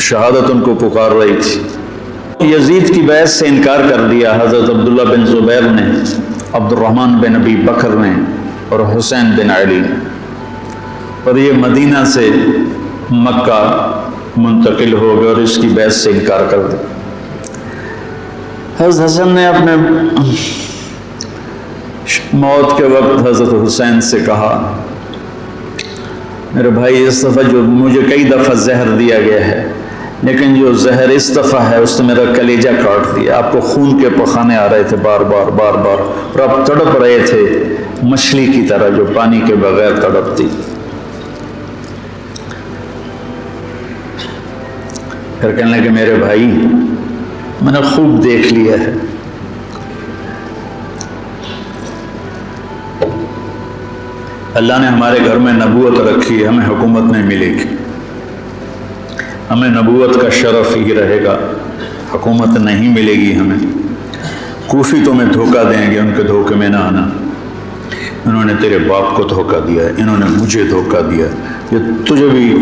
شہادت ان کو پکار رہی تھی۔ یزید کی بیعت سے انکار کر دیا حضرت عبداللہ بن زبیر نے، عبد الرحمن بن ابی بکر نے اور حسین بن علی نے، اور یہ مدینہ سے مکہ منتقل ہو گئے اور اس کی بیعت سے انکار کر دیا۔ حضرت حسن نے اپنے موت کے وقت حضرت حسین سے کہا، میرے بھائی اس دفعہ جو مجھے کئی دفعہ زہر دیا گیا ہے، لیکن جو زہر اس دفعہ ہے اس نے میرا کلیجہ کاٹ دیا۔ آپ کو خون کے پخانے آ رہے تھے بار بار بار بار، اور آپ تڑپ رہے تھے مچھلی کی طرح جو پانی کے بغیر تڑپتی۔ پھر کہنے لگے میرے بھائی میں نے خوب دیکھ لیا ہے، اللہ نے ہمارے گھر میں نبوت رکھی ہے، ہمیں حکومت نہیں ملے گی، ہمیں نبوت کا شرف ہی رہے گا، حکومت نہیں ملے گی ہمیں۔ کوفی تمہیں دھوکہ دیں گے، ان کے دھوکے میں نہ آنا، انہوں نے تیرے باپ کو دھوکہ دیا ہے، انہوں نے مجھے دھوکہ دیا ہے، یہ تجھے بھی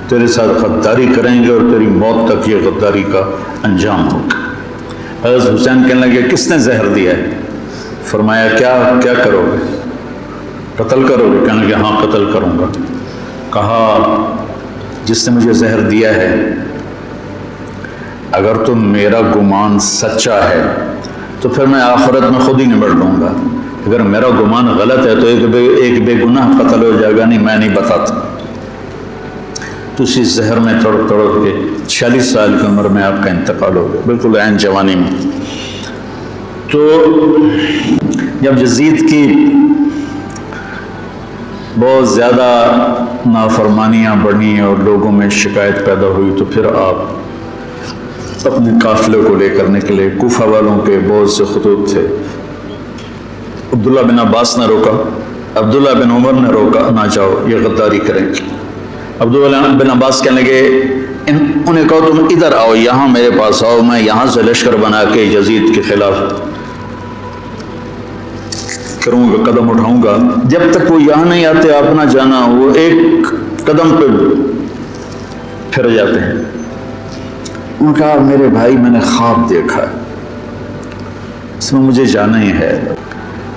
تیرے ساتھ غداری کریں گے اور تیری موت تک یہ غداری کا انجام ہوگا۔ حضرت حسین کہنے لگے کس نے زہر دیا ہے؟ فرمایا کیا کرو گے؟ قتل کرو گے؟ کہنے لگے ہاں قتل کروں گا۔ کہا جس نے مجھے زہر دیا ہے اگر تو میرا گمان سچا ہے تو پھر میں آخرت میں خود ہی نمٹ لوں گا، اگر میرا گمان غلط ہے تو ایک بے گناہ قتل ہو جائے گا، نہیں میں نہیں بتاتا۔ تو اسی زہر میں تڑپ تڑپ کے 46 سال کی عمر میں آپ کا انتقال ہو گیا، بالکل عین جوانی میں۔ تو جب یزید کی بہت زیادہ نافرمانیاں بڑھیں اور لوگوں میں شکایت پیدا ہوئی تو پھر آپ اپنے قافلے کو لے کر نکلے۔ کوفہ والوں کے بہت سے خطوط تھے، عبداللہ بن عباس نے روکا، عبداللہ بن عمر نے روکا، نہ جاؤ یہ غداری کریں گے۔ عبداللہ بن عباس کہنے لگے انہیں کہو تم ادھر آؤ، یہاں میرے پاس آؤ، میں یہاں سے لشکر بنا کے یزید کے خلاف کروں گا، قدم اٹھاؤں گا۔ جب تک وہ یہاں نہیں آتے آپ نہ جانا، وہ ایک قدم پہ پھر جاتے ہیں۔ انہوں نے کہا میرے بھائی میں نے خواب دیکھا ہے، اس میں مجھے جانا ہی ہے۔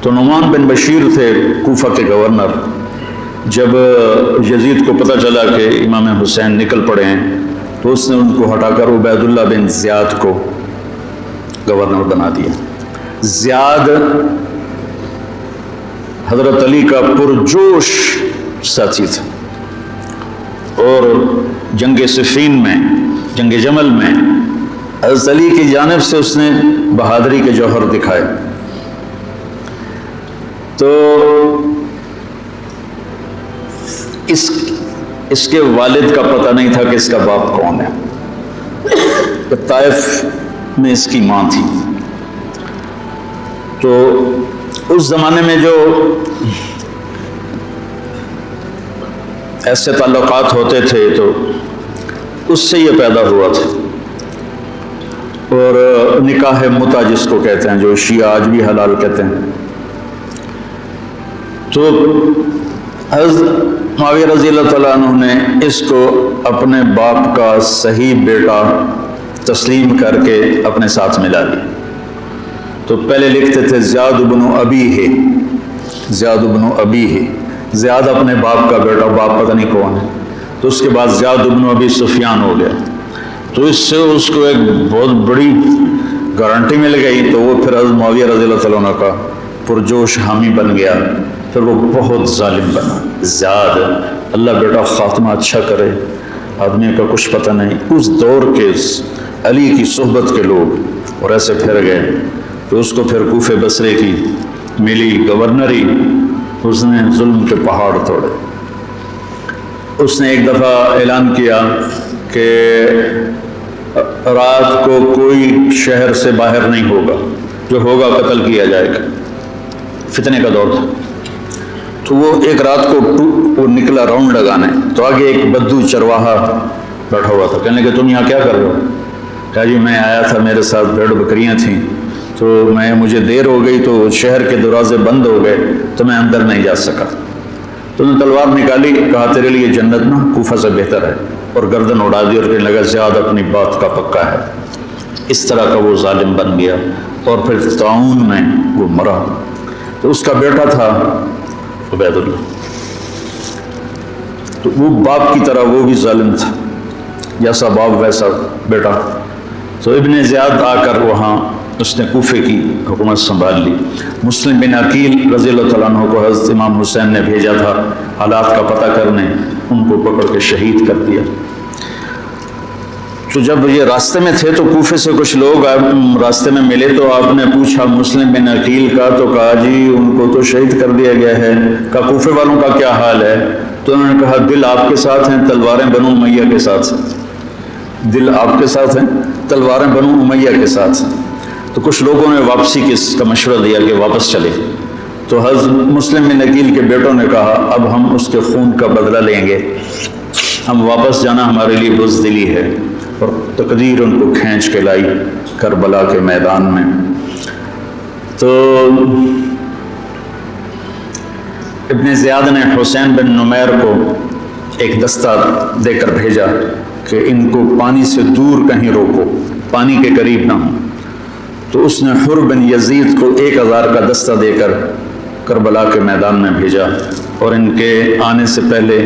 تو نعمان بن بشیر تھے کوفہ کے گورنر، جب یزید کو پتہ چلا کہ امام حسین نکل پڑے ہیں تو اس نے ان کو ہٹا کر عبید اللہ بن زیاد کو گورنر بنا دیا۔ زیاد حضرت علی کا پرجوش ساتھی تھا، اور جنگ صفین میں، جنگ جمل میں حضرت علی کی جانب سے اس نے بہادری کے جوہر دکھائے۔ تو اس کے والد کا پتہ نہیں تھا کہ اس کا باپ کون ہے، طائف میں اس کی ماں تھی۔ تو اس زمانے میں جو ایسے تعلقات ہوتے تھے تو اس سے یہ پیدا ہوا تھا، اور نکاح متع جس کو کہتے ہیں، جو شیعہ آج بھی حلال کہتے ہیں۔ تو حضرت معاویہ رضی اللہ تعالیٰ عنہ نے اس کو اپنے باپ کا صحیح بیٹا تسلیم کر کے اپنے ساتھ ملا لیا۔ تو پہلے لکھتے تھے زیاد بن ابی ہے، زیاد بن ابی ہے، زیاد اپنے باپ کا بیٹا، باپ پتہ نہیں کون ہے۔ تو اس کے بعد زیاد بن ابی سفیان ہو گیا، تو اس سے اس کو ایک بہت بڑی گارنٹی مل گئی۔ تو وہ پھر حضرت معاویہ رضی اللہ تعالیٰ عنہ کا پرجوش حامی بن گیا، پھر وہ بہت ظالم بنا زیاد۔ اللہ بیٹا خاتمہ اچھا کرے، آدمی کا کچھ پتہ نہیں۔ اس دور کے علی کی صحبت کے لوگ اور ایسے پھر گئے، تو اس کو پھر کوفے بصرے کی ملی گورنری، اس نے ظلم کے پہاڑ توڑے۔ اس نے ایک دفعہ اعلان کیا کہ رات کو کوئی شہر سے باہر نہیں ہوگا، جو ہوگا قتل کیا جائے گا۔ فتنے کا دور تھا، تو وہ ایک رات کو وہ نکلا راؤنڈ لگانے، تو آگے ایک بدو چرواہا بیٹھا ہوا تھا۔ کہنے کہ تم یہاں کیا کر رہے ہو؟ کہا جی میں آیا تھا، میرے ساتھ بھیڑ بکریاں تھیں، تو مجھے دیر ہو گئی تو شہر کے دروازے بند ہو گئے تو میں اندر نہیں جا سکا۔ تو انہوں نے تلوار نکالی، کہا تیرے لیے جنت نہ کوفہ سے بہتر ہے، اور گردن اڑا دی اور کہنے لگا زیاد اپنی بات کا پکا ہے. اس طرح کا وہ ظالم بن گیا اور پھر طاعون میں وہ مرا. تو اس کا بیٹا تھا عبید اللہ، تو وہ باپ کی طرح وہ بھی ظالم تھا، جیسا باپ ویسا بیٹا. تو ابن زیاد آ کر وہاں اس نے کوفے کی حکومت سنبھال لی. مسلم بن عقیل رضی اللہ تعالیٰ عنہ کو حضرت امام حسین نے بھیجا تھا حالات کا پتہ کرنے، ان کو پکڑ کے شہید کر دیا. تو جب یہ راستے میں تھے تو کوفے سے کچھ لوگ راستے میں ملے، تو آپ نے پوچھا مسلم بن عقیل کا، تو کہا جی ان کو تو شہید کر دیا گیا ہے. کہا کوفے والوں کا کیا حال ہے؟ تو انہوں نے کہا دل آپ کے ساتھ ہیں، تلواریں بنو امیہ کے ساتھ ہیں. دل آپ کے ساتھ ہیں، تلواریں بنو امیہ کے ساتھ ہیں. تو کچھ لوگوں نے واپسی کا مشورہ دیا کہ واپس چلے. تو حضرت مسلم بن عقیل کے بیٹوں نے کہا اب ہم اس کے خون کا بدلہ لیں گے، ہم واپس جانا ہمارے لیے بزدلی ہے. اور تقدیر ان کو کھینچ کے لائی کربلا کے میدان میں. تو ابن زیاد نے حسین بن نمیر کو ایک دستہ دے کر بھیجا کہ ان کو پانی سے دور کہیں روکو، پانی کے قریب نہ ہوں. تو اس نے حر بن یزید کو 1000 کا دستہ دے کر کربلا کے میدان میں بھیجا اور ان کے آنے سے پہلے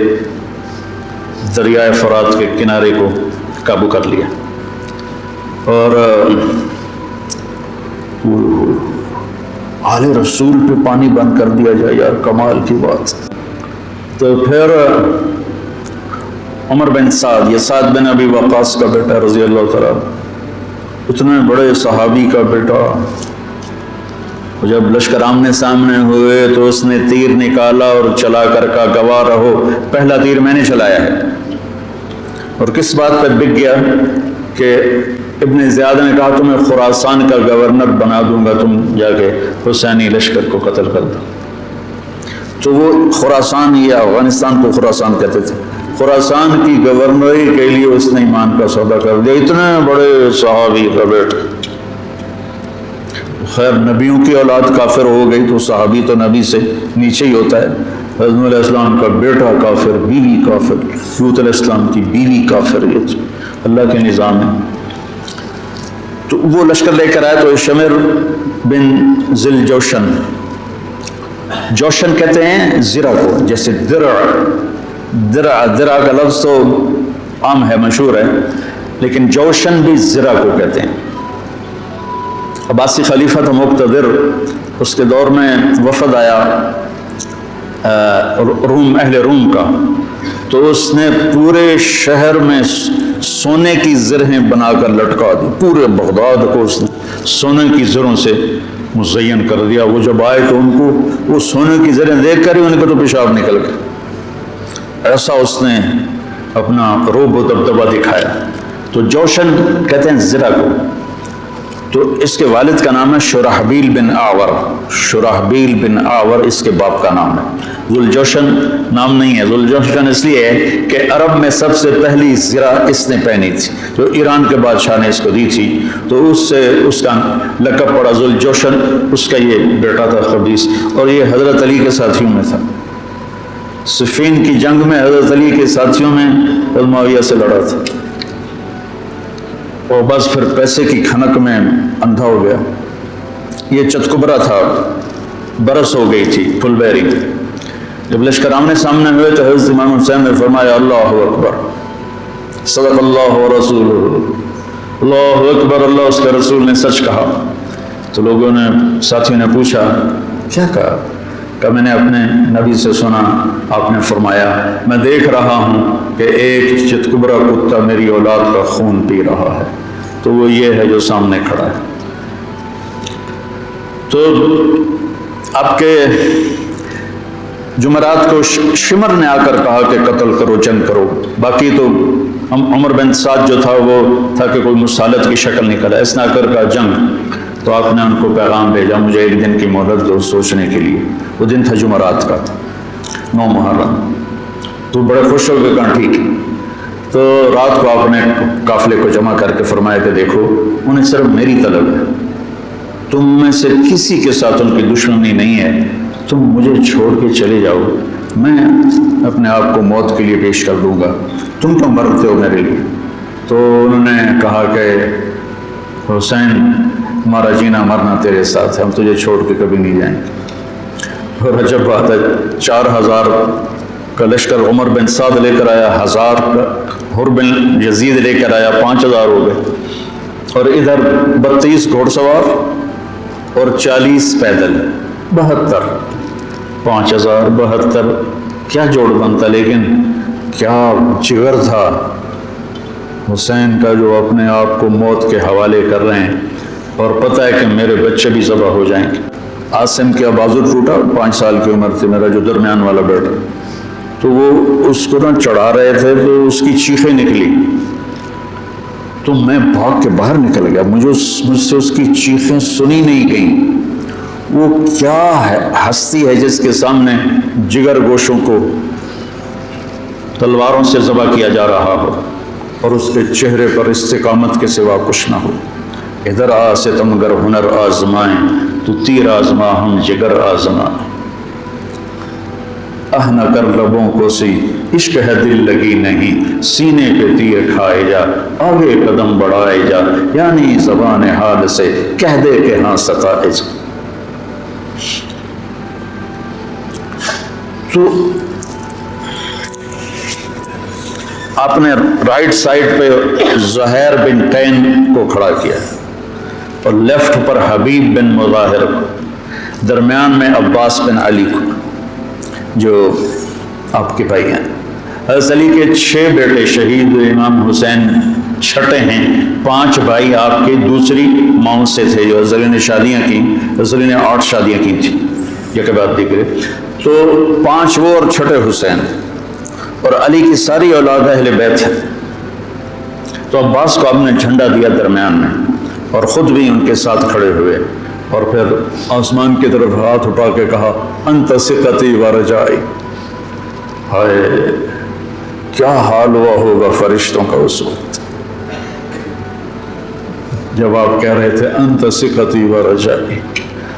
دریائے فرات کے کنارے کو قابو کر لیا. اور آل رسول پہ پانی بند کر دیا جائے، یار کمال کی بات. تو پھر عمر بن سعد، یہ سعد بن ابی وقاص کا بیٹا رضی اللہ تعالیٰ، اتنے بڑے صحابی کا بیٹا، جب لشکر آمنے سامنے ہوئے تو اس نے تیر نکالا اور چلا کر کہا گواہ رہو پہلا تیر میں نے چلایا ہے. اور کس بات پہ بک گیا کہ ابن زیاد نے کہا تمہیں خراسان کا گورنر بنا دوں گا، تم جا کے حسینی لشکر کو قتل کر دو. تو وہ خراسان یا افغانستان کو خراسان کہتے تھے، خراسان کی گورنری کے لیے اس نے ایمان کا سودا کر دیا. اتنے بڑے صحابی کا بیٹا. خیر نبیوں کی اولاد کافر ہو گئی تو صحابی تو نبی سے نیچے ہی ہوتا ہے. حضرت علیہ السلام کا بیٹا کافر، بیوی کافر، لوط علیہ السلام کی بیوی کافر. یہ اللہ کے نظام ہے. تو وہ لشکر لے کر آئے تو شمر بن ذل جوشن، جوشن کہتے ہیں زرہ کو، جیسے درع کا لفظ تو عام ہے، مشہور ہے، لیکن جوشن بھی زرہ کو کہتے ہیں. عباسی خلیفہ تھا مقتدر، اس کے دور میں وفد آیا روم، اہل روم کا، تو اس نے پورے شہر میں سونے کی زرہیں بنا کر لٹکا دی. پورے بغداد کو اس نے سونے کی زروں سے مزین کر دیا. وہ جب آئے تو ان کو وہ سونے کی زریں دیکھ کر ہی ان کو تو پیشاب نکل گیا. ایسا اس نے اپنا رعب و دبدبہ دکھایا. تو جوشن کہتے ہیں زرہ کو. تو اس کے والد کا نام ہے شرحبیل بن آور. شرحبیل بن آور اس کے باپ کا نام ہے. ذوالجوشن نام نہیں ہے. ذوالجوشن اس لیے ہے کہ عرب میں سب سے پہلی زرہ اس نے پہنی تھی، جو ایران کے بادشاہ نے اس کو دی تھی، تو اس سے اس کا لقب پڑا ذوالجوشن. اس کا یہ بیٹا تھا خبیث، اور یہ حضرت علی کے ساتھیوں میں تھا. صفین کی جنگ میں حضرت علی کے ساتھیوں میں حضرت معاویہ سے لڑا تھا، اور بس پھر پیسے کی کھنک میں اندھا ہو گیا. یہ چتکبرا تھا، برس ہو گئی تھی، پھل بہری. جب لشکر آمنے سامنے ہوئے تو حضرت امام حسین نے فرمایا اللہ اکبر، صدق اللہ و رسول اللہ اکبر، اللہ اس کے رسول نے سچ کہا. تو لوگوں نے، ساتھیوں نے پوچھا کیا کہا؟ کہ میں نے اپنے نبی سے سنا، آپ نے فرمایا میں دیکھ رہا ہوں کہ ایک چتکبرا کتا میری اولاد کا خون پی رہا ہے، تو وہ یہ ہے جو سامنے کھڑا ہے. تو آپ کے جمعرات کو شمر نے آ کر کہا کہ قتل کرو، جنگ کرو. باقی تو عمر بن سعد جو تھا وہ تھا کہ کوئی مسالت کی شکل نکلا. اس نے آ کر کہا جنگ. تو آپ نے ان کو پیغام بھیجا مجھے ایک دن کی مہلت دو سوچنے کے لیے. وہ دن تھا جمعرات کا، 9 محرم. تو بڑے خوش ہو گئے، کہا ٹھیک. تو رات کو آپ نے قافلے کو جمع کر کے فرمایا کہ دیکھو انہیں صرف میری طلب ہے، تم میں سے کسی کے ساتھ ان کی دشمنی نہیں ہے، تم مجھے چھوڑ کے چلے جاؤ، میں اپنے آپ کو موت کے لیے پیش کر دوں گا، تم کیوں مرتے ہو میرے لیے؟ تو انہوں نے کہا کہ حسین ہمارا جینا مرنا تیرے ساتھ ہے، ہم تجھے چھوڑ کے کبھی نہیں جائیں گے۔ اور عجب بات ہے، 4000 کا لشکر عمر بن سعد لے کر آیا، 1000 کا حر بن یزید لے کر آیا، 5000 ہو گئے، اور ادھر 32 گھوڑ سوار اور 40 پیدل، 72، 5000 72، کیا جوڑ بنتا، لیکن کیا جگر تھا حسین کا جو اپنے آپ کو موت کے حوالے کر رہے ہیں، اور پتہ ہے کہ میرے بچے بھی ذبح ہو جائیں گے۔ عاصم کا بازو ٹوٹا، 5 سال کی عمر تھی، میرا جو درمیان والا بیٹا، تو وہ اس کو نہ چڑھا رہے تھے تو اس کی چیخیں نکلی، تو میں بھاگ کے باہر نکل گیا، مجھ سے اس کی چیخیں سنی نہیں گئیں۔ وہ کیا ہے ہستی ہے جس کے سامنے جگر گوشوں کو تلواروں سے ذبح کیا جا رہا ہو اور اس کے چہرے پر استقامت کے سوا کچھ نہ ہو۔ ادھر آ ستمگر ہنر آزمائیں، تو تیر آزما ہم جگر آزمائیں، نہ کر لبوں کو سی عشق ہے دل لگی نہیں، سینے پہ تیر کھائے جا آگے قدم بڑھائے جا، یعنی زبان حال سے کہہ دے کہ ہاں ستائے جا۔ تو آپ نے رائٹ سائڈ پہ زہیر بن قین کو کھڑا کیا اور لیفٹ پر حبیب بن مظاہر کو، درمیان میں عباس بن علی کو جو آپ کے بھائی ہیں۔ حضرت علی کے 6 بیٹے شہید ہوئے، امام حسین چھٹے ہیں، 5 بھائی آپ کے دوسری ماؤں سے تھے جو حضرت علی نے شادیاں کی، حضرت علی نے 8 شادیاں کی تھیں، یہ کہ بات دیکھ رہے، تو 5 وہ اور چھٹے حسین، اور علی کی ساری اولاد اہل بیت ہے۔ تو عباس کو آپ نے جھنڈا دیا درمیان میں، اور خود بھی ان کے ساتھ کھڑے ہوئے، اور پھر آسمان کی طرف ہاتھ اٹھا کے کہا انت ثقتی و رجائی۔ ہائے کیا حال ہوا ہوگا فرشتوں کا اس وقت جب آپ کہہ رہے تھے انت ثقتی و رجائی،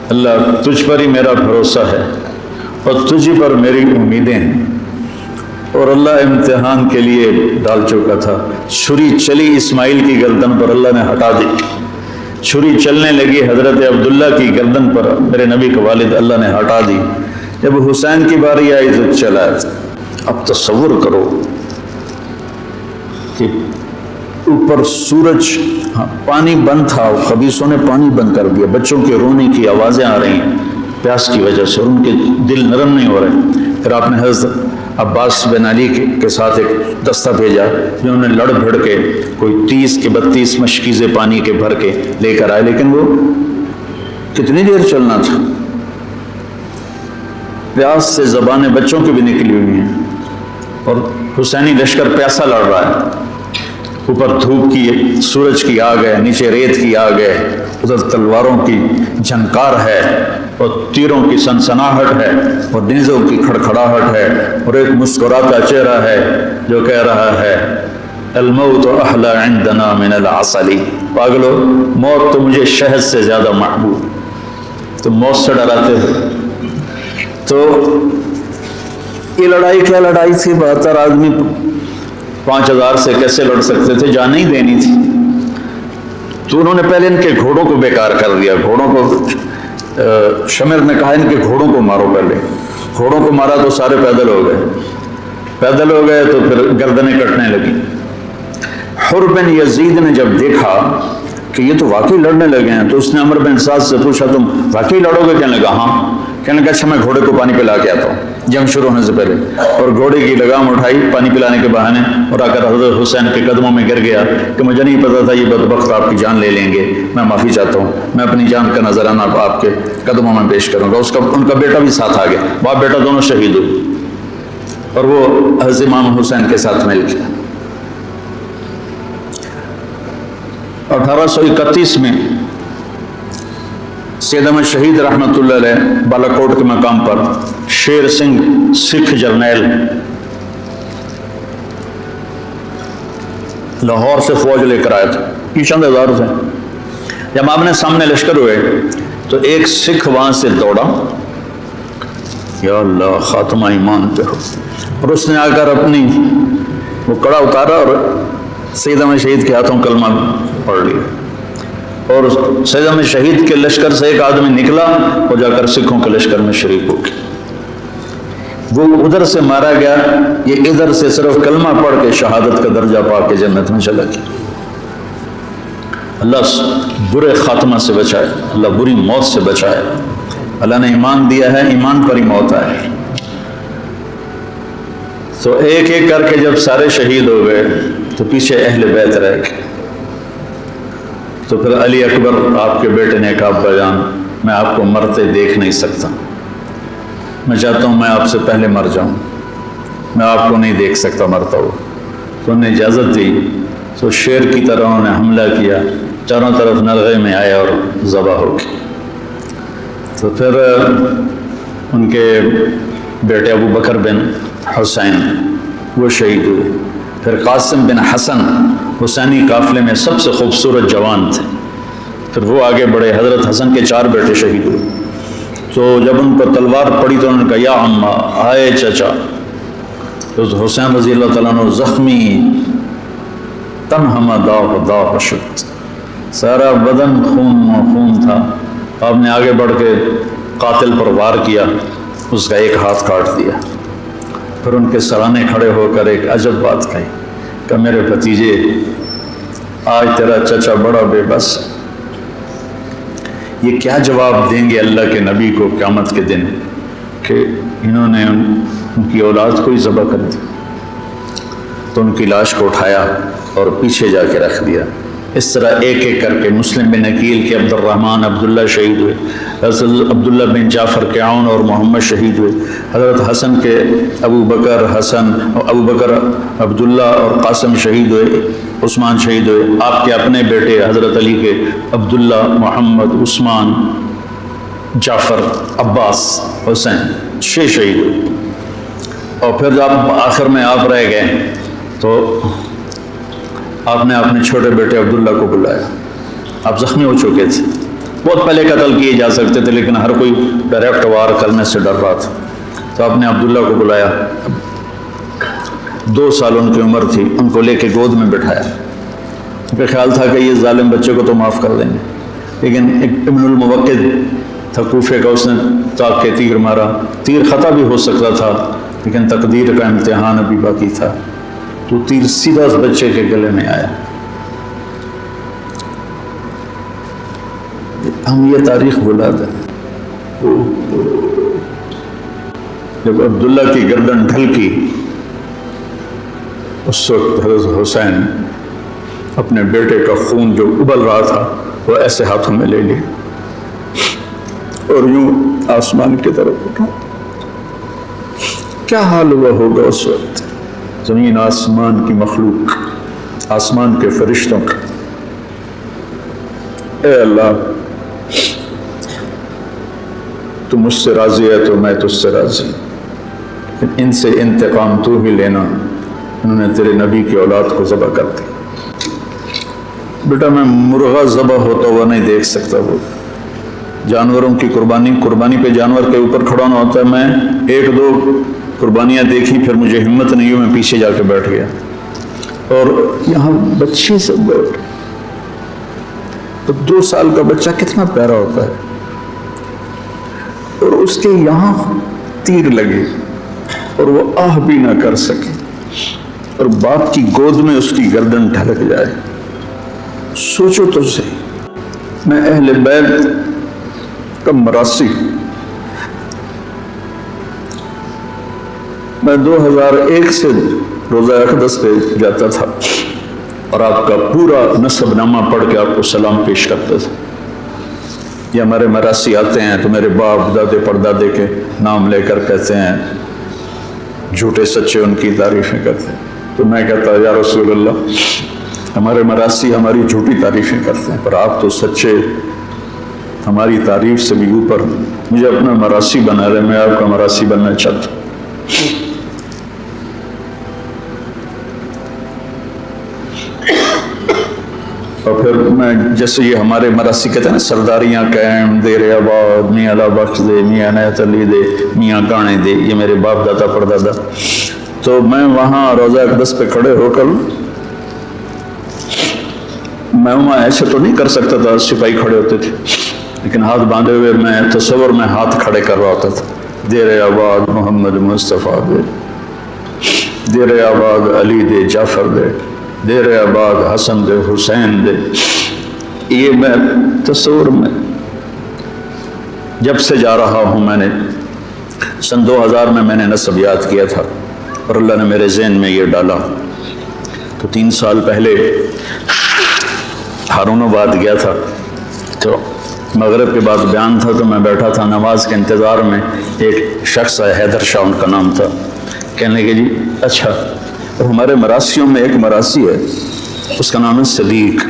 اللہ تجھ پر ہی میرا بھروسہ ہے اور تجھ پر میری امیدیں ہیں۔ اور اللہ امتحان کے لیے ڈال چکا تھا، چھری چلی اسماعیل کی گردن پر، اللہ نے ہٹا دی، چھری چلنے لگی حضرت عبداللہ کی گردن پر، میرے نبی کا والد، اللہ نے ہٹا دی۔ جب حسین کی باری آئی تو چلا۔ اب تصور کرو کہ اوپر سورج، پانی بند تھا، خبیثوں نے پانی بند کر دیا، بچوں کے رونے کی آوازیں آ رہی ہیں پیاس کی وجہ سے، اور ان کے دل نرم نہیں ہو رہے۔ پھر آپ نے حضرت عباس بن علی کے ساتھ ایک دستہ بھیجا، جنہوں نے لڑ بھڑ کے کوئی 30 کے 32 مشکیزیں پانی کے بھر کے لے کر آئے، لیکن وہ کتنی دیر چلنا تھا، پیاس سے زبانیں بچوں کی بھی نکلی ہوئی ہیں، اور حسینی لشکر پیاسا لڑ رہا ہے، اوپر دھوپ کی، سورج کی آگ ہے، نیچے ریت کی آگ ہے، ادھر تلواروں کی جھنکار ہے اور تیروں کی سنسناہٹ ہے اور نیزوں کی کھڑکھڑاہٹ ہے، اور ایک مسکراتا چہرہ ہے جو کہہ رہا ہے الموت احلی عندنا من العسل، پاگلو موت تو مجھے شہد سے زیادہ محبوب، تو موت سے ڈراتے ہو۔ تو یہ لڑائی کیا لڑائی تھی، 72 آدمی 5000 سے کیسے لڑ سکتے تھے، جان نہیں دینی تھی۔ تو انہوں نے پہلے ان کے گھوڑوں کو بیکار کر دیا، گھوڑوں کو، شمر نے کہا ان کے گھوڑوں کو مارو، پہلے گھوڑوں کو مارا تو سارے پیدل ہو گئے، پیدل ہو گئے تو پھر گردنیں کٹنے لگی۔ حر بن یزید نے جب دیکھا کہ یہ تو واقعی لڑنے لگے ہیں، تو اس نے عمر بن سعد سے پوچھا تم واقعی لڑو گے؟ کہنے لگا ہاں۔ کہنے لگا اچھا میں گھوڑے کو پانی پلا کے آتا ہوں جنگ شروع ہونے سے پہلے، اور گھوڑے کی لگام اٹھائی پانی پلانے کے بہانے، اور آ کر حضرت حسین کے قدموں میں گر گیا کہ مجھے نہیں پتا تھا یہ بدبخت آپ کی جان لے لیں گے، میں معافی چاہتا ہوں، میں اپنی جان کا نذرانہ آپ کے قدموں میں پیش کروں گا۔ ان کا بیٹا بھی ساتھ آ گیا، باپ بیٹا دونوں شہید ہوئے، اور وہ حضرت امام حسین کے ساتھ مل گیا۔ 1831 میں سید احمد شہید رحمۃ اللہ علیہ بالا کوٹ کے مقام پر شیر سنگھ سکھ جرنیل لاہور سے فوج لے کر آئے تھے، یہ چند ہزار تھے۔ جب آپ نے سامنے لشکر ہوئے تو ایک سکھ وہاں سے دوڑا، یا اللہ خاتمہ ایمان پہ ہو. اور اس نے آ کر اپنی وہ کڑا اتارا اور سید احمد شہید کے ہاتھوں کلمہ پڑھ لیا. اور سید احمد شہید کے لشکر سے ایک آدمی نکلا اور جا کر سکھوں کے لشکر میں شریک ہو گیا. وہ ادھر سے مارا گیا, یہ ادھر سے صرف کلمہ پڑھ کے شہادت کا درجہ پا کے جنت میں چلا گیا. اللہ برے خاتمہ سے بچائے, اللہ بری موت سے بچائے. اللہ نے ایمان دیا ہے, ایمان پر ہی موت آئے. تو ایک ایک کر کے جب سارے شہید ہو گئے تو پیچھے اہل بیت رہ گئے. تو پھر علی اکبر آپ کے بیٹے نے کہا ابا جان میں آپ کو مرتے دیکھ نہیں سکتا, میں چاہتا ہوں میں آپ سے پہلے مر جاؤں, میں آپ کو نہیں دیکھ سکتا مرتا ہو. تو انہوں نے اجازت دی. تو شیر کی طرح انہوں نے حملہ کیا, چاروں طرف نرغے میں آئے اور ذبح ہو گئے. تو پھر ان کے بیٹے ابو بکر بن حسین وہ شہید ہوئے. پھر قاسم بن حسن حسینی قافلے میں سب سے خوبصورت جوان تھے, پھر وہ آگے بڑھے. حضرت حسن کے 4 بیٹے شہید ہوئے. تو جب ان پر تلوار پڑی تو انہوں نے کہا یا عمّا, آئے چچا. تو حسین رضی اللہ تعالیٰ عنہ زخمی تنہما داغ شد, سارا بدن خون تھا. آپ نے آگے بڑھ کے قاتل پر وار کیا, اس کا ایک ہاتھ کاٹ دیا. پھر ان کے سرانے کھڑے ہو کر ایک عجب بات کہی کہ میرے بھتیجے آج تیرا چچا بڑا بے بس, یہ کیا جواب دیں گے اللہ کے نبی کو قیامت کے دن کہ انہوں نے ان کی اولاد کو ہی ذبح کر دی. تو ان کی لاش کو اٹھایا اور پیچھے جا کے رکھ دیا. اس طرح ایک ایک کر کے مسلم بن عقیل کے عبد الرحمن عبداللہ شہید ہوئے, حضرت عبداللہ بن جعفر کے عون اور محمد شہید ہوئے, حضرت حسن کے ابو بکر عبداللہ اور قاسم شہید ہوئے, عثمان شہید ہوئے. آپ کے اپنے بیٹے حضرت علی کے عبداللہ, محمد, عثمان, جعفر, عباس, حسین 6 شہید ہوئے. اور پھر جب آخر میں آپ رہ گئے تو آپ نے اپنے چھوٹے بیٹے عبداللہ کو بلایا. آپ زخمی ہو چکے تھے, بہت پہلے قتل کیے جا سکتے تھے لیکن ہر کوئی ڈائریکٹ وار کرنے سے ڈر رہا تھا. تو آپ نے عبداللہ کو بلایا, 2 سال ان کی عمر تھی, ان کو لے کے گود میں بٹھایا. ان کا خیال تھا کہ یہ ظالم بچے کو تو معاف کر دیں گے, لیکن ایک ابن الموقد تھا کوفے کا, اس نے تاک کے تیر مارا. تیر خطا بھی ہو سکتا تھا لیکن تقدیر کا امتحان ابھی باقی تھا. تو تیر سیدھا اس بچے کے گلے میں آیا. ہم یہ تاریخ بھلا دیں. جب عبداللہ کی گردن ڈھلکی اس وقت حضرت حسین اپنے بیٹے کا خون جو ابل رہا تھا وہ ایسے ہاتھوں میں لے لی اور یوں آسمان کی طرف اٹھا. کیا حال ہوا ہوگا اس وقت زمین آسمان کی مخلوق, آسمان کے فرشتوں کا. اے اللہ تو مجھ سے راضی ہے تو میں تجھ سے راضی, ان سے انتقام تو ہی لینا. انہوں نے تیرے نبی کی اولاد کو ذبح کر دی. بیٹا میں مرغا ذبح ہوتا ہوا نہیں دیکھ سکتا. وہ جانوروں کی قربانی پہ جانور کے اوپر کھڑا ہونا ہوتا ہے. میں 1-2 قربانیاں دیکھی, پھر مجھے ہمت نہیں ہوئی, میں پیچھے جا کے بیٹھ گیا. اور یہاں بچے سے بیٹھ, تو 2 سال کا بچہ کتنا پیارا ہوتا ہے, اور اس کے یہاں تیر لگے اور وہ آہ بھی نہ کر سکے, اور باپ کی گود میں اس کی گردن ڈھلک جائے. سوچو تو صحیح, میں اہل بیت کا مراسی, میں 2001 سے روزہ اقدس پہ جاتا تھا اور آپ کا پورا نسب نامہ پڑھ کے آپ کو سلام پیش کرتا تھا. یہ ہمارے مراسی آتے ہیں تو میرے باپ دادے پردادے کے نام لے کر کہتے ہیں, جھوٹے سچے ان کی تعریفیں کرتے ہیں. تو میں کہتا یا رسول اللہ ہمارے مراسی ہماری جھوٹی تعریفیں کرتے ہیں, پر آپ تو سچے, ہماری تعریف سے بھی اوپر. مجھے اپنا مراسی بنا رہے, میں آپ کا مراسی بننا چاہتا ہوں. اور پھر میں جیسے یہ ہمارے مراسی کہتے ہیں نا سرداریاں قائم دیر آباد میاں اللہ بخش دے میاں عنایت علی دے میاں گانے دے، یہ میرے باپ دادا پردادا. تو میں وہاں روضہ اقدس پہ کھڑے ہو کر میں وہاں ایسے تو نہیں کر سکتا تھا، سپاہی کھڑے ہوتے تھے، لیکن ہاتھ باندھے ہوئے میں تصور میں ہاتھ کھڑے کر رہا ہوتا تھا. دیر آباد محمد مصطفیٰ دے، دیر آباد علی دے جعفر دے، دیر آباد حسن دے حسین دے. یہ میں تصور میں جب سے جا رہا ہوں. میں نے سن 2000 میں نے نسب یاد کیا تھا اور اللہ نے میرے ذہن میں یہ ڈالا. تو 3 سال پہلے ہارون آباد گیا تھا، تو مغرب کے بعد بیان تھا، تو میں بیٹھا تھا نماز کے انتظار میں. ایک شخص ہے حیدر شاہ ان کا نام تھا، کہنے لگے جی اچھا. اور ہمارے مراسیوں میں ایک مراسی ہے، اس کا نام ہے صدیق.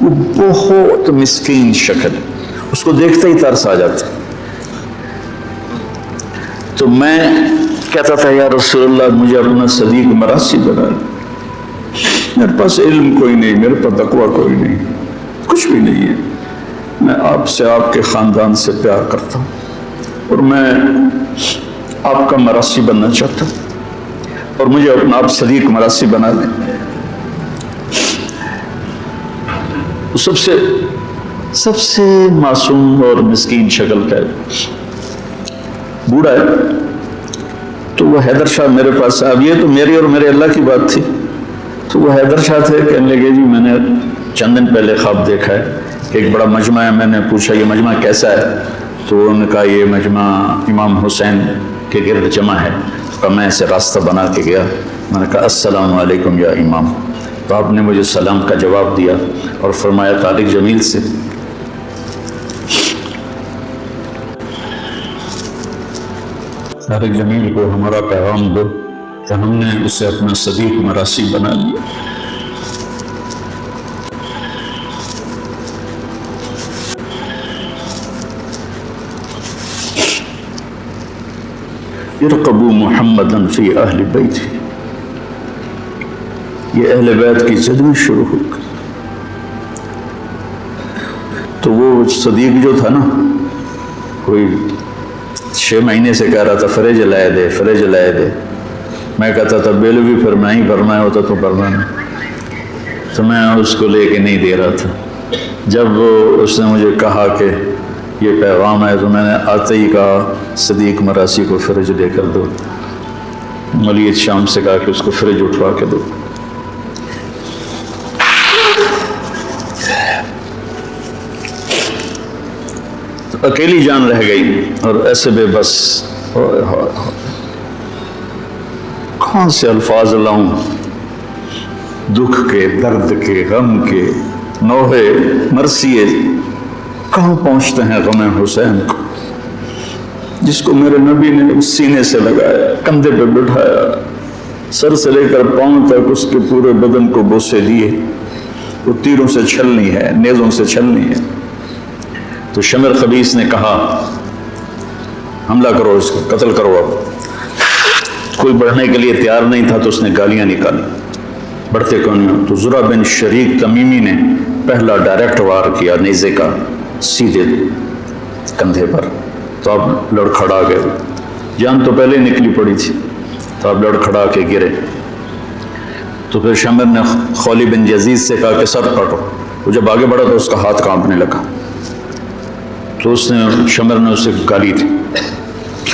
وہ بہت مسکین شکل، اس کو دیکھتے ہی ترس آ جاتا. تو میں کہتا تھا یا رسول اللہ مجھے اپنا صدیق مراسی بنا. میرے پاس علم کوئی نہیں، میرے پاس تقویٰ کوئی نہیں، کچھ بھی نہیں ہے. میں آپ سے، آپ کے خاندان سے پیار کرتا ہوں اور میں آپ کا مراسی بننا چاہتا ہوں اور مجھے اپنا آپ صدیق مراسی بنا دیں. سب سے معصوم اور مسکین شکل کا ہے، بوڑھا ہے. تو وہ حیدر شاہ میرے پاس، اب یہ تو میری اور میرے اللہ کی بات تھی. تو وہ حیدر شاہ تھے، کہنے لگے جی میں نے چند دن پہلے خواب دیکھا ہے کہ ایک بڑا مجمع ہے. میں نے پوچھا یہ مجمع کیسا ہے؟ تو انہوں نے کہا یہ مجمع امام حسین کے گرد جمع ہے. تو میں اسے راستہ بنا کے گیا. میں نے کہا السلام علیکم یا امام. تو آپ نے مجھے سلام کا جواب دیا اور فرمایا طارق جمیل سے طارق جمیل کو ہمارا پیغام دو کہ ہم نے اسے اپنا صدیق مراسی بنا لیا. ارقبوا محمدا فی اہل بیت، یہ اہل بیت کی جدوی شروع ہو گئی. تو وہ صدیق جو تھا نا، کوئی 6 مہینے سے کہہ رہا تھا فریج لائے دے، فریج لائے دے. میں کہتا تھا بیل بھی پھر میں ہی بھرنا ہوتا تو بھرنا نہیں. تو میں اس کو لے کے نہیں دے رہا تھا. جب اس نے مجھے کہا کہ یہ پیغام ہے تو میں نے آتے ہی کہا صدیق مراسی کو فریج لے کر دو. ملیت شام سے کہا کہ اس کو فریج اٹھوا کے دو. تو اکیلی جان رہ گئی اور ایسے بے بس. کہاں سے الفاظ لاؤں دکھ کے، درد کے، غم کے. نوحے مرثیے کہاں پہنچتے ہیں غم حسین کو، جس کو میرے نبی نے سینے سے لگایا، کندھے پہ بٹھایا، سر سے لے کر پاؤں تک اس کے پورے بدن کو بوسے دیے. وہ تیروں سے چھلنی ہے، نیزوں سے چھلنی ہے. تو شمر خبیث نے کہا حملہ کرو، اس کو قتل کرو. اب کوئی بڑھنے کے لیے تیار نہیں تھا تو اس نے گالیاں نکالی، بڑھتے کیوں نہیں ہو؟ تو زرع بن شریک تمیمی نے پہلا ڈائریکٹ وار کیا نیزے کا سیدھے کندھے پر. تو اب لڑکھڑا گئے، جان تو پہلے نکلی پڑی تھی، تو اب لڑکھڑا کے گرے. تو پھر شمر نے خولی بن یزید سے کہا کہ سر کاٹو. وہ جب آگے بڑھا تو اس کا ہاتھ کانپنے لگا. تو اس نے، شمر نے اسے گالی تھی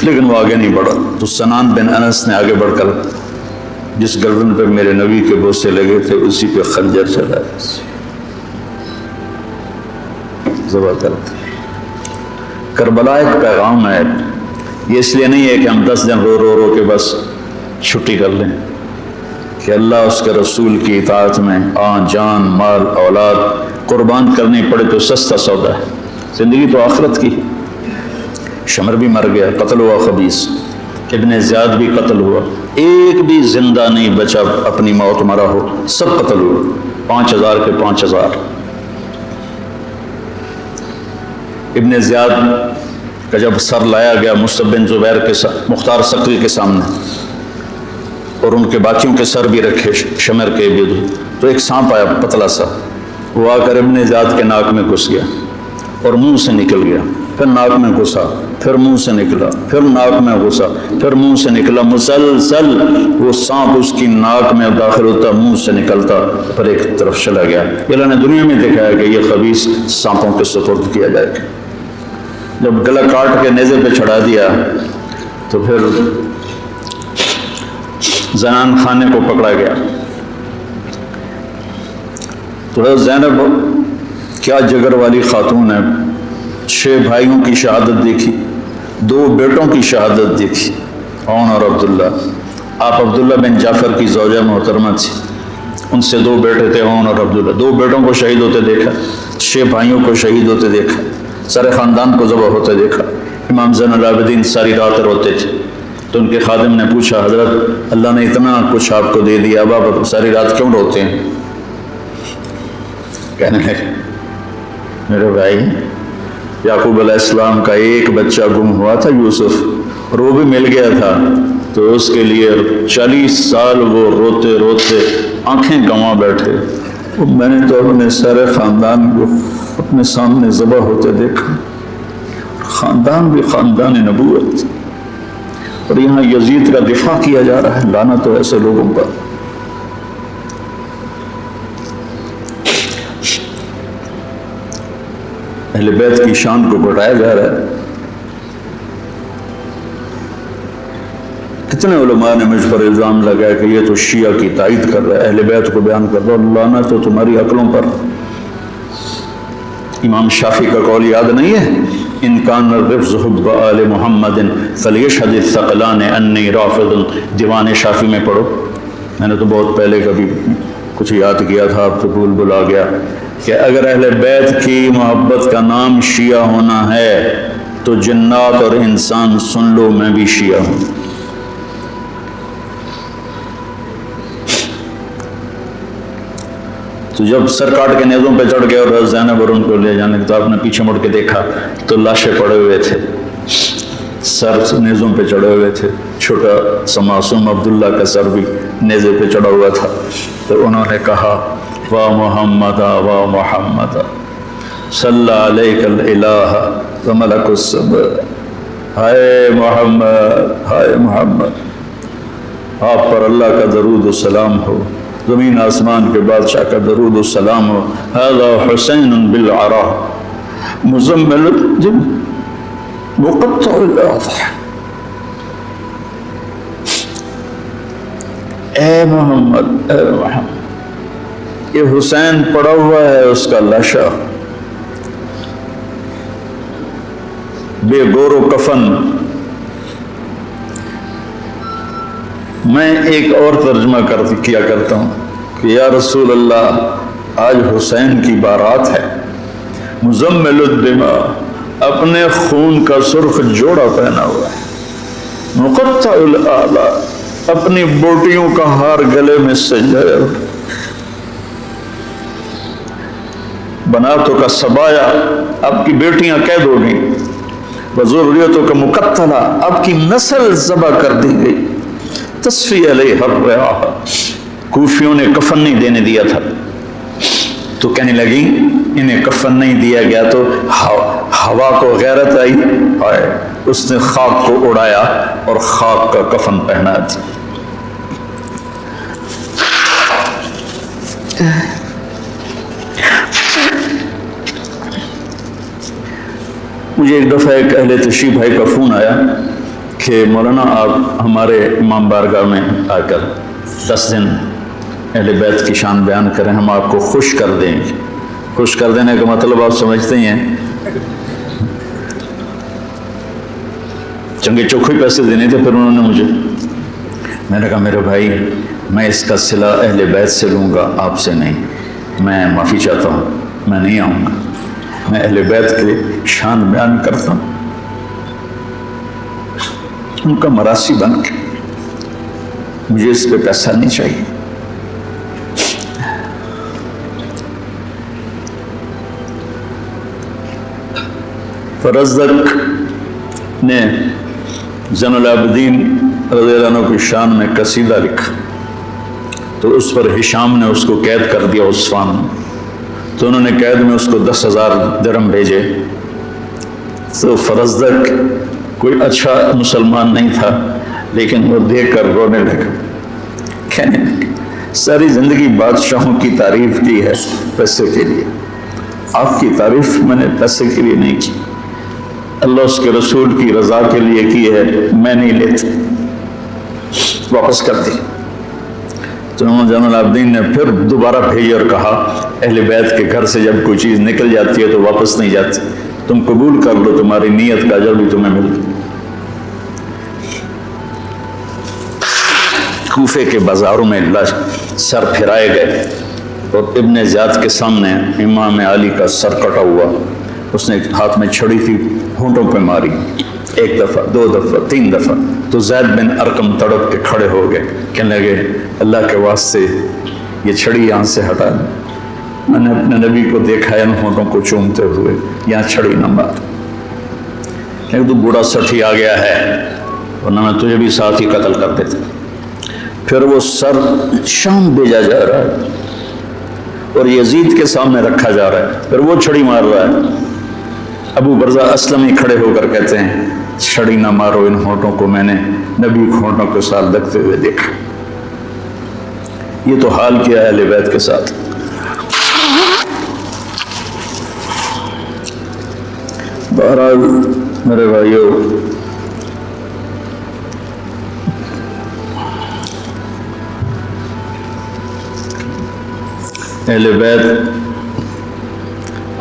لیکن وہ آگے نہیں بڑھا. تو سنان بن انس نے آگے بڑھ کر جس گردن پہ میرے نبی کے بوسے لگے تھے اسی پہ خنجر چلایا، ذبح کر دیا. کربلا ایک پیغام ہے. یہ اس لیے نہیں ہے کہ ہم 10 دن رو رو رو کے بس چھٹی کر لیں، کہ اللہ اس کے رسول کی اطاعت میں جان مال اولاد قربان کرنی پڑے تو سستا سودا ہے. زندگی تو آخرت کی. شمر بھی مر گیا، قتل ہوا خبیث. ابن زیاد بھی قتل ہوا. ایک بھی زندہ نہیں بچا اپنی موت مرا ہو، سب قتل ہوا. 5000 کے 5000. ابن زیاد کا جب سر لایا گیا مصعب بن زبیر کے مختار سقری کے سامنے، اور ان کے باقیوں کے سر بھی رکھے شمر کے بھی، تو ایک سانپ آیا پتلا سا، وہ آ کر ابن زیاد کے ناک میں گھس گیا اور منہ سے نکل گیا، پھر ناک میں گھسا، پھر منہ سے نکلا، پھر ناک میں گھسا، پھر منہ سے نکلا، مسلسل وہ سانپ اس کی ناک میں داخل ہوتا، منہ سے نکلتا، پھر ایک طرف چلا گیا۔ اللہ نے دنیا میں دکھایا کہ یہ خبیث سانپوں کے سپرد کیا جائے گا۔ جب گلا کاٹ کے نیزے پہ چڑھا دیا تو پھر زنان خانے کو پکڑا گیا۔ تو زینب کیا جگر والی خاتون ہے، 6 بھائیوں کی شہادت دیکھی، 2 بیٹوں کی شہادت دیکھی، عون اور عبداللہ۔ آپ عبداللہ بن جعفر کی زوجہ محترمہ تھی، ان سے 2 بیٹے تھے، عون اور عبداللہ۔ 2 بیٹوں کو شہید ہوتے دیکھا، 6 بھائیوں کو شہید ہوتے دیکھا، سارے خاندان کو ذبح ہوتے دیکھا۔ امام زین العابدین ساری رات روتے تھے، تو ان کے خادم نے پوچھا، حضرت اللہ نے اتنا کچھ آپ کو دے دیا، اب آپ ساری رات کیوں روتے ہیں؟ کہنے لگے میرے بھائی، یعقوب علیہ السلام کا ایک بچہ گم ہوا تھا، یوسف، اور وہ بھی مل گیا تھا، تو اس کے لیے 40 سال وہ روتے روتے آنکھیں گنوا بیٹھے۔ میں نے تو اپنے سارے خاندان کو اپنے سامنے ذبح ہوتے دیکھا، خاندان بھی خاندان نبوت، اور یہاں یزید کا دفاع کیا جا رہا ہے۔ لعنت ہو ایسے لوگوں پر۔ اہل بیت کی شان کو گھٹایا جا رہا ہے۔ کتنے علماء نے مجھ پر الزام لگایا کہ یہ تو شیعہ کی تائید کر رہا ہے، اہل بیت کو بیان کر رہا ہے۔ لعنت تو تمہاری عقلوں پر۔ امام شافعی کا قول یاد نہیں ہے؟ ان کان الرفض حب آل محمد فلیشہد الثقلان انی رافض۔ دیوان شافعی میں پڑھو، میں نے تو بہت پہلے کبھی کچھ یاد کیا تھا، اب تو بھول بھلا گیا، کہ اگر اہل بیت کی محبت کا نام شیعہ ہونا ہے تو جنات اور انسان سن لو، میں بھی شیعہ ہوں۔ تو جب سر کاٹ کے نیزوں پہ چڑھ گئے اور زینب اور ان کو لے جانے تو آپ نے پیچھے مڑ کے دیکھا تو لاشیں پڑے ہوئے تھے، سر نیزوں پہ چڑھے ہوئے تھے، چھوٹا سا معصوم عبداللہ کا سر بھی نیزے پہ چڑھا ہوا تھا۔ تو انہوں نے کہا وا محمد وا محمد صلی علیک الالہ وملک السماء، ہائے محمد ہائے محمد، آپ پر اللہ کا درود و سلام ہو، زمین آسمان کے بادشاہ کا درود و سلام ہو، ھذا حسین بالعراء مزمل الجن مقطع الاضحى۔ اے محمد اے محمد، یہ حسین پڑا ہوا ہے، اس کا لاشا بے گور و کفن۔ میں ایک اور ترجمہ کیا کرتا ہوں کہ یا رسول اللہ، آج حسین کی بارات ہے، مزمل الدماء، اپنے خون کا سرخ جوڑا پہنا ہوا ہے، مقطع الاعلیٰ، اپنی بوٹیوں کا ہار گلے میں سنجھایا ہوا، بناتوں کا سبایا، آپ کی بیٹیاں قید ہو گئیں، وذریتوں کا مقتلہ، آپ کی نسل ذبح کر دی گئی، تصفی علیہ الرعاء، کوفیوں نے کفن نہیں دینے دیا تھا، تو کہنے لگی انہیں کفن نہیں دیا گیا تو ہوا کو غیرت آئی، اس نے خاک کو اڑایا اور خاک کا کفن پہنا دیا۔ مجھے ایک دفعہ ایک اہل تشریف بھائی کا فون آیا کہ مولانا آپ ہمارے امام بارگاہ میں آ کر 10 دن اہل بیت کی شان بیان کریں، ہم آپ کو خوش کر دیں گے۔ خوش کر دینے کا مطلب آپ سمجھتے ہی ہیں، چنگے چوکھے پیسے دینے تھے۔ پھر انہوں نے مجھے، میں نے کہا میرے بھائی، میں اس کا صلہ اہل بیت سے لوں گا، آپ سے نہیں، میں معافی چاہتا ہوں، میں نہیں آؤں گا، میں اہل بیت کی شان بیان کرتا ہوں، ان کا مراسی بن کے، مجھے اس پہ پیسہ نہیں چاہیے۔ فرزدق نے زین العابدین رضی اللہ عنہ کی شان میں قصیدہ لکھا، تو اس پر ہشام نے اس کو قید کر دیا عثمان میں۔ تو انہوں نے قید میں اس کو 10,000 درہم بھیجے. تو فرزدق کوئی اچھا مسلمان نہیں تھا، لیکن وہ دیکھ کر رونے لگا. کہنے لگا ساری زندگی بادشاہوں کی تعریف کی ہے پیسے کے لیے، آپ کی تعریف میں نے پیسے کے لیے نہیں کی، اللہ اس کے رسول کی رضا کے لیے کی ہے، میں نہیں لیتا، واپس کر دی. تو محمد زین العابدین نے پھر دوبارہ بھیجے اور کہا اہل بیت کے گھر سے جب کوئی چیز نکل جاتی ہے تو واپس نہیں جاتی، تم قبول کر لو، تمہاری نیت کا اجر بھی تمہیں مل گیا. کوفے کے بازاروں میں سر پھرائے گئے اور ابن زیاد کے سامنے امام علی کا سر کٹا ہوا، اس نے ہاتھ میں چھڑی تھی، ہونٹوں پہ ماری، 1 دفعہ 2 دفعہ 3 دفعہ. تو زید بن ارقم تڑپ کے کھڑے ہو گئے، کہنے لگے اللہ کے واسطے یہ چھڑی یہاں سے ہٹا دیں، میں نے اپنے نبی کو دیکھا ہے ان ہونٹوں کو چومتے ہوئے، یہاں چھڑی نہ مار. لیکن تو بوڑھا سٹھی آ گیا ہے، ورنہ میں تجھے بھی ساتھ ہی قتل کر دیتا. پھر وہ سر شام بھیجا جا رہا ہے اور یزید کے سامنے رکھا جا رہا ہے، پھر وہ چھڑی مار رہا ہے. ابو برزہ اسلمی کھڑے ہو کر کہتے ہیں چھڑی نہ مارو ان ہونٹوں کو، میں نے نبی ہونٹوں کے ساتھ لگتے ہوئے دیکھا. یہ تو حال کیا ہے اہل بیت کے ساتھ. بہرحال میرے بھائیو، اہل بیت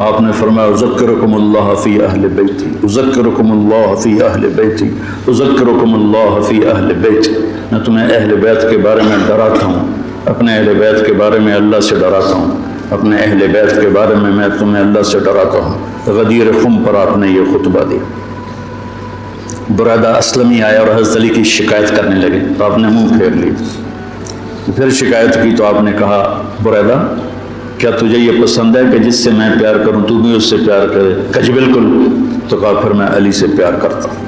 آپ نے فرمایا اذکرکم اللہ فی اہل بیتی، اذکرکم اللہ فی اہل بیتی، اذکرکم اللہ فی اہل بیتی. میں تمہیں اہل بیت کے بارے میں ڈراتا ہوں، اپنے اہل بیت کے بارے میں اللہ سے ڈراتا ہوں، اپنے اہل بیت کے بارے میں تمہیں اللہ سے ڈراتا ہوں. غدیر خم پر آپ نے یہ خطبہ دیا. برادہ اسلمی آیا اور حضرت علی کی شکایت کرنے لگے تو آپ نے منہ پھیر لی. پھر شکایت کی تو آپ نے کہا برادہ کیا تجھے یہ پسند ہے کہ جس سے میں پیار کروں تو بھی اس سے پیار کرے؟ کہ جی بالکل. تو کہا پھر میں علی سے پیار کرتا ہوں.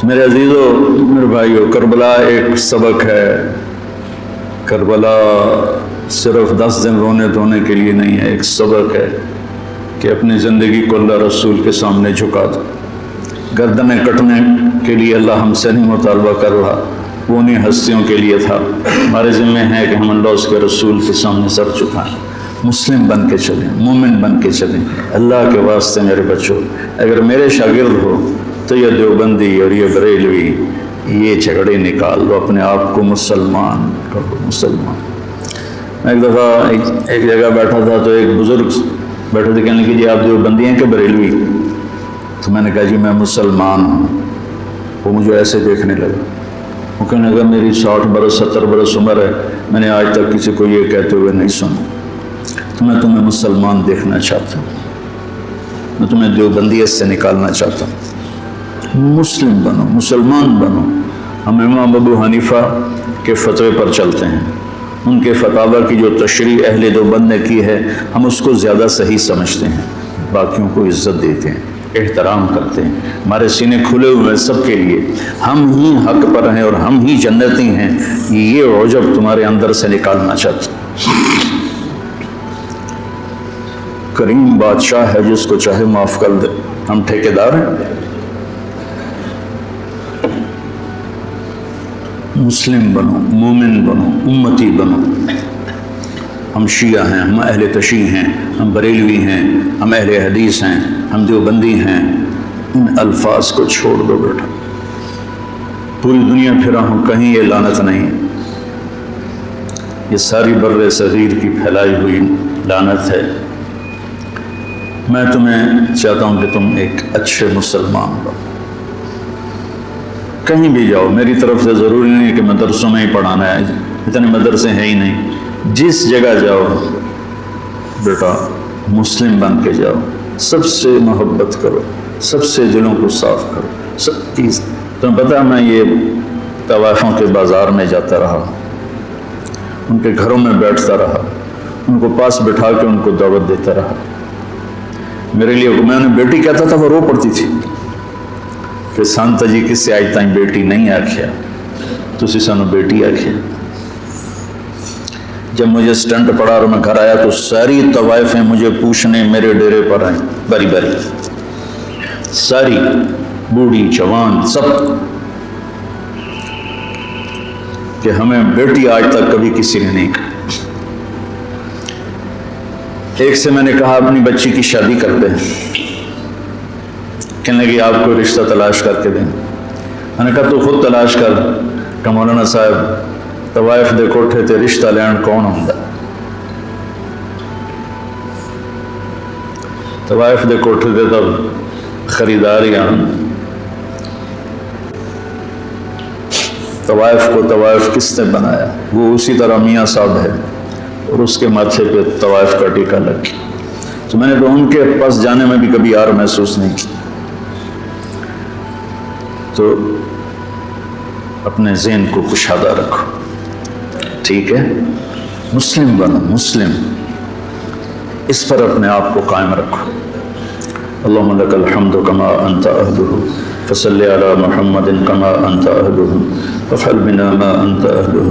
میرے عزیزو، میرے بھائیو، کربلا ایک سبق ہے. کربلا صرف 10 دن رونے دھونے کے لیے نہیں ہے، ایک سبق ہے کہ اپنی زندگی کو اللہ رسول کے سامنے جھکا دو. گردنیں کٹنے کے لیے اللہ ہم سے نہیں مطالبہ کر رہا، وہ انہیں ہستیوں کے لیے تھا. ہمارے ذمہ ہے کہ ہم اللہ اس کے رسول کے سامنے سر جھکائیں، مسلم بن کے چلیں، مومن بن کے چلیں. اللہ کے واسطے میرے بچوں، اگر میرے شاگرد ہو تو یہ دیوبندی اور یہ بریلوی یہ جھگڑے نکال دو، اپنے آپ کو مسلمان کرو، مسلمان. میں ایک دفعہ ایک جگہ بیٹھا تھا تو ایک بزرگ بیٹھے تھے، کہنے لگے جی آپ دیوبندی ہیں کہ بریلوی؟ تو میں نے کہا جی میں مسلمان ہوں. وہ مجھے ایسے دیکھنے لگا، وہ کہنے لگا میری 60 برس 70 برس عمر ہے، میں نے آج تک کسی کو یہ کہتے ہوئے نہیں سنا. تو میں تمہیں مسلمان دیکھنا چاہتا ہوں، میں تمہیں دیوبندیت سے نکالنا چاہتا ہوں. مسلم بنو، مسلمان بنو. ہم امام ابو حنیفہ کے فتوے پر چلتے ہیں، ان کے فتاوی کی جو تشریح اہل دیوبند نے کی ہے ہم اس کو زیادہ صحیح سمجھتے ہیں، باقیوں کو عزت دیتے ہیں، احترام کرتے ہیں. ہمارے سینے کھلے ہوئے ہیں سب کے لیے، ہم ہی حق پر ہیں اور ہم ہی جنتی ہیں. یہ عجب تمہارے اندر سے نکالنا چاہتے ہیں. کریم بادشاہ ہے جس کو چاہے معاف کر دے، ہم ٹھیکیدار ہیں. مسلم بنو، مومن بنو، امتی بنو. ہم شیعہ ہیں، ہم اہل تشیع ہیں، ہم بریلوی ہیں، ہم اہل حدیث ہیں، ہم دیوبندی ہیں. ان الفاظ کو چھوڑ دو بیٹا. پوری دنیا پھرا ہوں، کہیں یہ لعنت نہیں ہے. یہ ساری بر صغیر کی پھیلائی ہوئی لعنت ہے. میں تمہیں چاہتا ہوں کہ تم ایک اچھے مسلمان بنو. کہیں بھی جاؤ، میری طرف سے ضروری نہیں کہ مدرسوں میں ہی پڑھانا ہے، اتنے مدرسے ہیں ہی نہیں. جس جگہ جاؤ بیٹا مسلم بن کے جاؤ، سب سے محبت کرو، سب سے دلوں کو صاف کرو. سب چیز تمہیں پتہ ہے، میں یہ طوائفوں کے بازار میں جاتا رہا، ان کے گھروں میں بیٹھتا رہا، ان کو پاس بٹھا کے ان کو دعوت دیتا رہا. میرے لیے میں نے بیٹی کہتا تھا، وہ رو پڑتی تھی کہ سانتا جی کس سے آج تائیں بیٹی نہیں آکھیا، تسی سانو بیٹی آکھیا. جب مجھے سٹنٹ پڑا اور میں گھر آیا تو ساری طوائفیں مجھے پوچھنے میرے ڈیرے پر آئیں، بری بری، ساری، بوڑھی جوان سب، کہ ہمیں بیٹی آج تک کبھی کسی نے نہیں کہا۔ ایک سے میں نے کہا اپنی بچی کی شادی کر دیں، کہنے لگی آپ کو رشتہ تلاش کر کے دیں۔ میں نے کہا تو خود تلاش کر، کہ مولانا صاحب طوائف دے کوٹھے تے رشتہ لین کون ہوندا؟ طوائف دے کوٹھے تے تب خریداریاں، طوائف کو طوائف کس نے بنایا؟ وہ اسی طرح میاں صاحب ہے اور اس کے ماتھے پہ طوائف کا ٹیکا لگ گیا۔ تو میں نے تو ان کے پاس جانے میں بھی کبھی یار محسوس نہیں کی۔ تو اپنے ذہن کو کشادہ رکھو، ٹھیک ہے؟ مسلم بنو، مسلم، اس پر اپنے آپ کو قائم رکھو۔ اللہم لک الحمد کما انت اہلہ فصل علی محمد کما انت اہلہ وافعل بنا ما انت اہلہ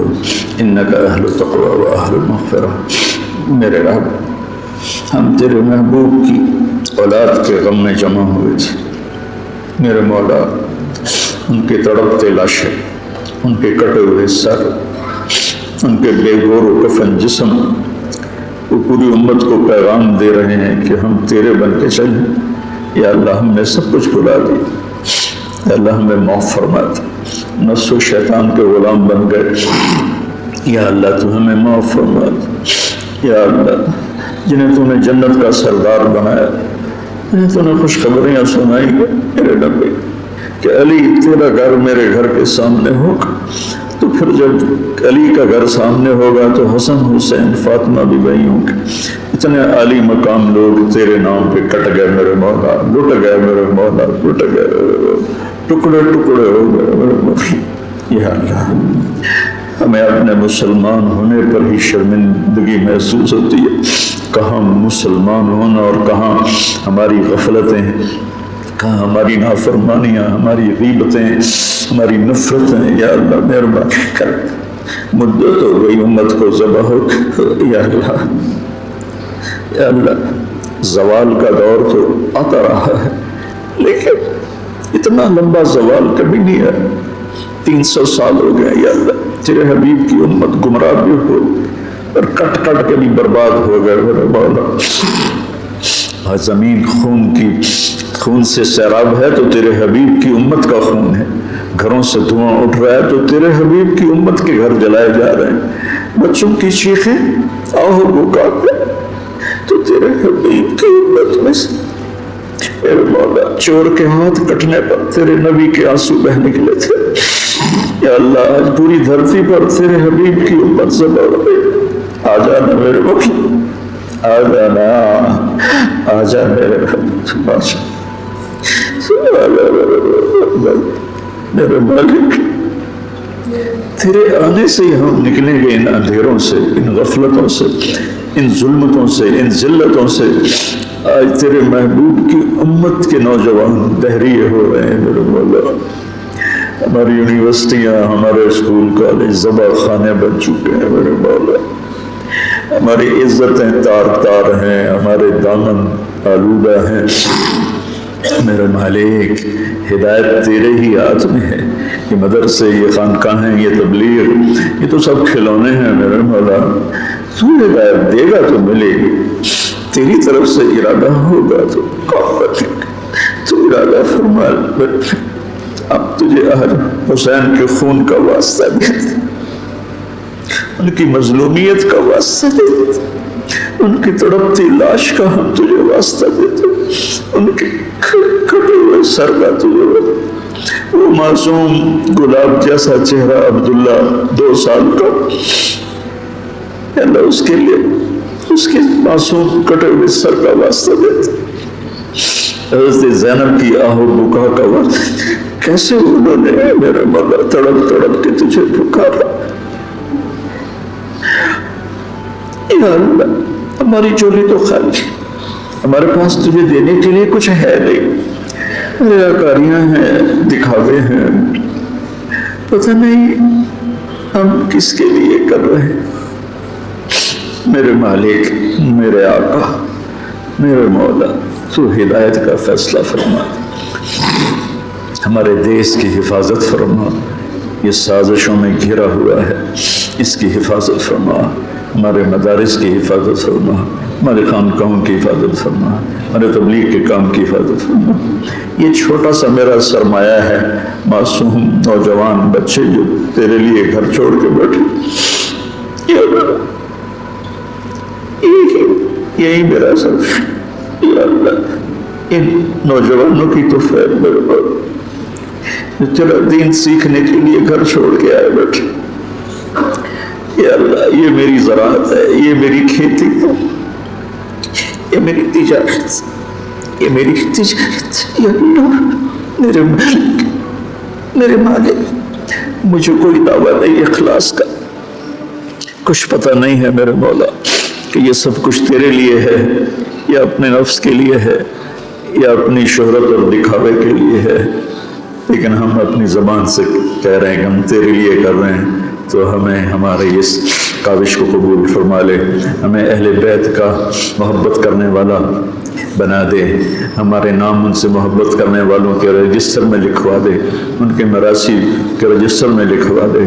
انک اہل التقوی و اہل المغفرہ۔ میرے رب، ہم تیرے محبوب کی اولاد کے غم میں جمع ہوئے تھے، میرے مولا ان کے تڑپتے لاشیں، ان کے کٹے ہوئے سر، ان کے بے گور و کفن جسم، وہ پوری امت کو پیغام دے رہے ہیں کہ ہم تیرے بن کے چلیں۔ یا اللہ ہم نے سب کچھ بھلا دیا، یا اللہ ہمیں معاف فرما دے، نفس و شیطان کے غلام بن گئے، یا اللہ تو ہمیں معاف فرما دے۔ یا اللہ جنہیں تو نے جنت کا سردار بنایا، جنہیں تو نے خوشخبریاں سنائی میرے نبی کہ علی تیرا گھر میرے گھر کے سامنے ہوگا، تو پھر جب علی کا گھر سامنے ہوگا تو حسن حسین فاطمہ بھی وہیں ہوں گے۔ اتنے عالی مقام لوگ تیرے نام پہ کٹ گئے میرے مولا، لٹ گئے میرے مولا، لٹ گئے، ٹکڑے ٹکڑے ہو گئے میرے مولا۔ یا اللہ ہمیں اپنے مسلمان ہونے پر ہی شرمندگی محسوس ہوتی ہے، کہاں مسلمان ہونا اور کہاں ہماری غفلتیں ہیں، کہاں ہماری نافرمانیاں، ہماری غیبتیں، ہماری نفرتیں۔ یا اللہ مہربانی کر، مدت ہو گئی امت کو ذبح ہو۔ یا اللہ، یا اللہ زوال کا دور تو آتا رہا ہے، لیکن اتنا لمبا زوال کبھی نہیں ہے۔ 300 سال ہو گئے یا اللہ، تیرے حبیب کی امت گمراہ بھی ہو اور کٹ کٹ کے بھی برباد ہو گئے میرے مولا۔ اور زمین خون سے سیراب ہے تو تیرے حبیب کی امت کا خون ہے، گھروں سے دھواں اٹھ رہا ہے تو تیرے حبیب کی امت کے گھر جلائے جا رہے ہیں، بچوں کی چیخیں آہ بکاتے تو تیرے حبیب کی امت میں سے میرے مولا چور کے ہاتھ کٹنے پر تیرے نبی کے آنسو بہ نکلے تھے۔ یا اللہ آج پوری دھرتی پر تیرے حبیب کی امت ذبح ہو گئی، آ جانا میرے مولا، آ جانا، آ جا میرے میرے مالک، تیرے آنے سے ہی ہم نکلیں گے ان اندھیروں سے، ان غفلتوں سے، ان ظلمتوں سے، ان ذلتوں سے۔ آج تیرے محبوب کی امت کے نوجوان دہریے ہو رہے ہیں میرے مولا، ہماری یونیورسٹیاں، ہمارے اسکول کالج ذبح خانے بن چکے ہیں میرے مولا، ہماری عزتیں تار تار ہیں، ہمارے دامن آلودہ ہیں میرے مالک۔ ہدایت تیرے ہی ہاتھ میں ہے، یہ مدرسے، یہ خانقاہیں، یہ تبلیغ، یہ تو سب کھلونے ہیں میرے مولا، تو ہدایت دے گا تو ملے گی، تیری طرف سے ارادہ ہوگا تو تو ارادہ فرما۔ اب تجھے آج حسین کے خون کا واسطہ دیتے، ان کی مظلومیت کا واسطہ دیتے، ان کی تڑپتی لاش کا ہم تجھے واسطہ دیتے، ان کے کٹے ہوئے سر کا تجھے، وہ معصوم گلاب جیسا چہرہ عبداللہ 2 سال کا، اللہ اس کے لیے اس کے معصوم کٹے ہوئے سر کا واسطہ دیتے، حضرت زینب کی آہ و بکا کا واسطہ، کیسے انہوں نے میرے مولا تڑپ تڑپ کے تجھے پکارا۔ یا اللہ ہماری جھولی تو خالی، ہمارے پاس تجھے دینے کے لیے کچھ ہے نہیں، ریاکاریاں ہیں، دکھاوے ہیں، پتہ نہیں ہم کس کے لیے کر رہے ہیں۔ میرے مالک، میرے آقا، میرے مولا، تو ہدایت کا فیصلہ فرما، ہمارے دیس کی حفاظت فرما، یہ سازشوں میں گھرا ہوا ہے، اس کی حفاظت فرما، ہمارے مدارس کی حفاظت فرما، ہمارے خانقاہوں کی حفاظت فرما، ہمارے تبلیغ کے کام کی حفاظت فرما۔ یہ چھوٹا سا میرا سرمایہ ہے، معصوم نوجوان بچے جو تیرے لیے گھر چھوڑ کے بیٹھے، یہی میرا سر، یا اللہ ان نوجوانوں کی تو خیر میرے پاس جو تیرا دین سیکھنے کے لیے گھر چھوڑ کے آئے بیٹھے۔ یا اللہ یہ میری زراعت ہے، یہ میری کھیتی ہے، یہ میری تجارت، یہ میری تجارت، یا اللہ میرے مالک، مجھے کوئی دعویٰ نہیں اخلاص کا، کچھ پتہ نہیں ہے میرے مولا کہ یہ سب کچھ تیرے لیے ہے یا اپنے نفس کے لیے ہے یا اپنی شہرت اور دکھاوے کے لیے ہے، لیکن ہم اپنی زبان سے کہہ رہے ہیں کہ ہم تیرے لیے کر رہے ہیں، تو ہمیں ہمارے اس کاوش کو قبول فرما لے، ہمیں اہل بیت کا محبت کرنے والا بنا دے، ہمارے نام ان سے محبت کرنے والوں کے رجسٹر میں لکھوا دے، ان کے مراثی کے رجسٹر میں لکھوا دے،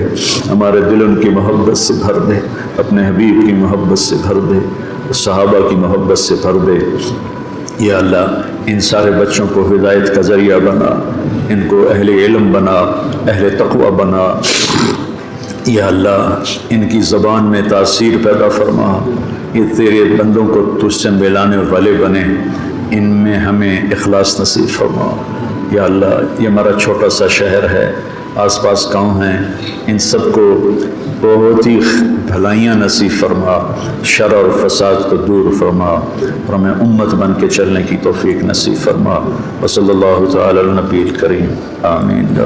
ہمارے دل ان کی محبت سے بھر دے، اپنے حبیب کی محبت سے بھر دے، صحابہ کی محبت سے بھر دے۔ یا اللہ ان سارے بچوں کو ہدایت کا ذریعہ بنا، ان کو اہل علم بنا، اہل تقوی بنا۔ یا اللہ ان کی زبان میں تاثیر پیدا فرما، یہ تیرے بندوں کو تجھ سے ملانے والے بنے، ان میں ہمیں اخلاص نصیب فرما۔ یا اللہ یہ ہمارا چھوٹا سا شہر ہے، آس پاس گاؤں ہیں، ان سب کو بہت ہی بھلائیاں نصیب فرما، شر اور فساد کو دور فرما، اور ہمیں امت بن کے چلنے کی توفیق نصیب فرما۔ وصلی اللہ تعالی علی النبی الکریم، آمین۔